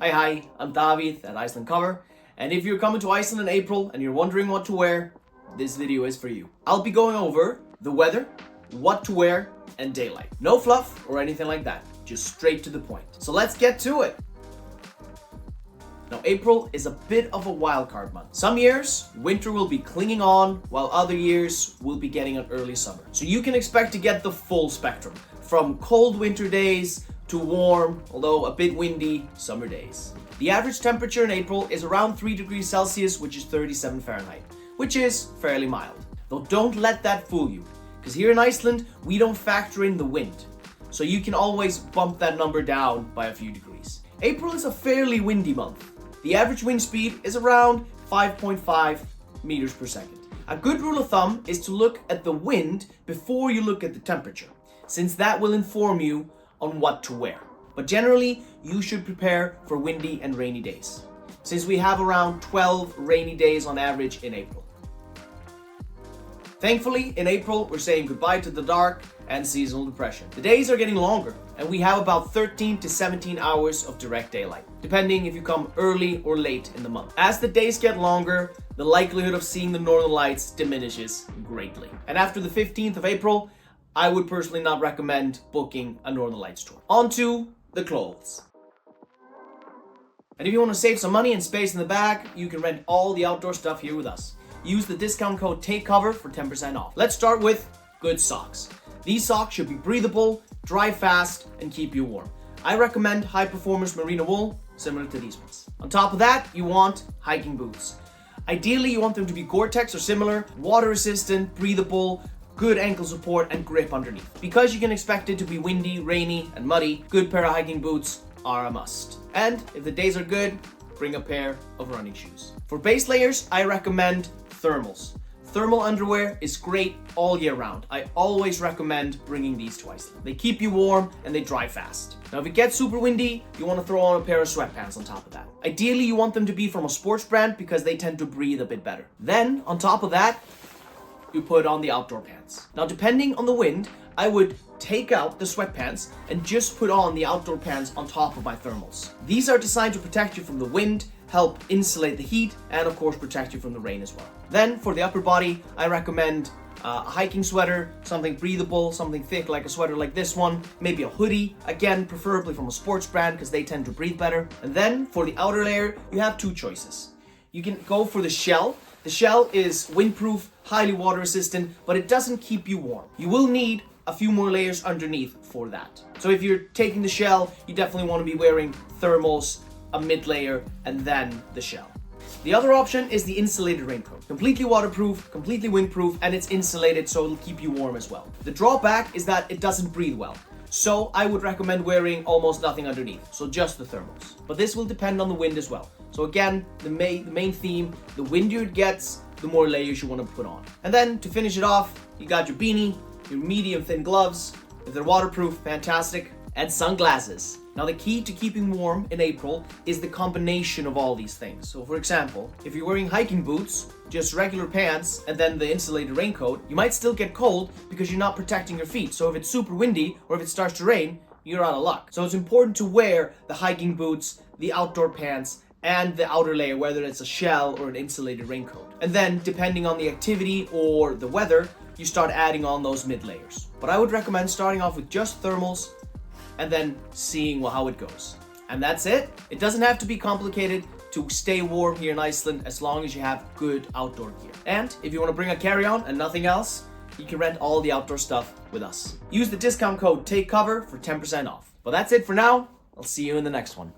Hi, I'm David at Iceland Cover, and if you're coming to Iceland in April and you're wondering what to wear, this video is for you. I'll be going over the weather, what to wear, and daylight. No fluff or anything like that, just straight to the point. So let's get to it. Now, April is a bit of a wildcard month. Some years, winter will be clinging on, while other years will be getting an early summer. So you can expect to get the full spectrum, from cold winter days to warm, although a bit windy, summer days. The average temperature in April is around 3 degrees Celsius, which is 37 Fahrenheit, which is fairly mild. Though don't let that fool you, because here in Iceland, we don't factor in the wind. So you can always bump that number down by a few degrees. April is a fairly windy month. The average wind speed is around 5.5 meters per second. A good rule of thumb is to look at the wind before you look at the temperature, since that will inform you on what to wear. But generally, you should prepare for windy and rainy days, since we have around 12 rainy days on average in April. Thankfully, in April, we're saying goodbye to the dark and seasonal depression. The days are getting longer, and we have about 13 to 17 hours of direct daylight, depending if you come early or late in the month. As the days get longer, the likelihood of seeing the northern lights diminishes greatly. And after the 15th of April, I would personally not recommend booking a Northern Lights tour. On to the clothes. And if you want to save some money and space in the bag, you can rent all the outdoor stuff here with us. Use the discount code TAKECOVER for 10% off. Let's start with good socks. These socks should be breathable, dry fast, and keep you warm. I recommend high performance merino wool, similar to these ones. On top of that, you want hiking boots. Ideally, you want them to be Gore-Tex or similar, water resistant, breathable, good ankle support, and grip underneath. Because you can expect it to be windy, rainy, and muddy, good pair of hiking boots are a must. And if the days are good, bring a pair of running shoes. For base layers, I recommend thermals. Thermal underwear is great all year round. I always recommend bringing these to Iceland. They keep you warm and they dry fast. Now, if it gets super windy, you want to throw on a pair of sweatpants on top of that. Ideally, you want them to be from a sports brand because they tend to breathe a bit better. Then, on top of that, you put on the outdoor pants. Now, depending on the wind, I would take out the sweatpants and just put on the outdoor pants on top of my thermals. These are designed to protect you from the wind, help insulate the heat, and of course protect you from the rain as well. Then for the upper body, I recommend a hiking sweater, something breathable, something thick like a sweater like this one, maybe a hoodie, again preferably from a sports brand because they tend to breathe better. And then for the outer layer, you have two choices. You can go for the shell. The shell is windproof, highly water resistant, but it doesn't keep you warm. You will need a few more layers underneath for that. So if you're taking the shell, you definitely want to be wearing thermals, a mid layer, and then the shell. The other option is the insulated raincoat. Completely waterproof, completely windproof, and it's insulated so it'll keep you warm as well. The drawback is that it doesn't breathe well. So I would recommend wearing almost nothing underneath, so just the thermals. But this will depend on the wind as well. So again, the main theme, the windier it gets, the more layers you want to put on. And then to finish it off, you got your beanie, your medium thin gloves. If they're waterproof, fantastic. And sunglasses. Now, the key to keeping warm in April is the combination of all these things. So for example, if you're wearing hiking boots, just regular pants, and then the insulated raincoat, you might still get cold because you're not protecting your feet. So if it's super windy or if it starts to rain, you're out of luck. So it's important to wear the hiking boots, the outdoor pants, and the outer layer, whether it's a shell or an insulated raincoat. And then depending on the activity or the weather, you start adding on those mid layers. But I would recommend starting off with just thermals and then seeing how it goes. And that's it. It doesn't have to be complicated to stay warm here in Iceland as long as you have good outdoor gear. And if you want to bring a carry-on and nothing else, you can rent all the outdoor stuff with us. Use the discount code TAKECOVER for 10% off. But that's it for now. I'll see you in the next one.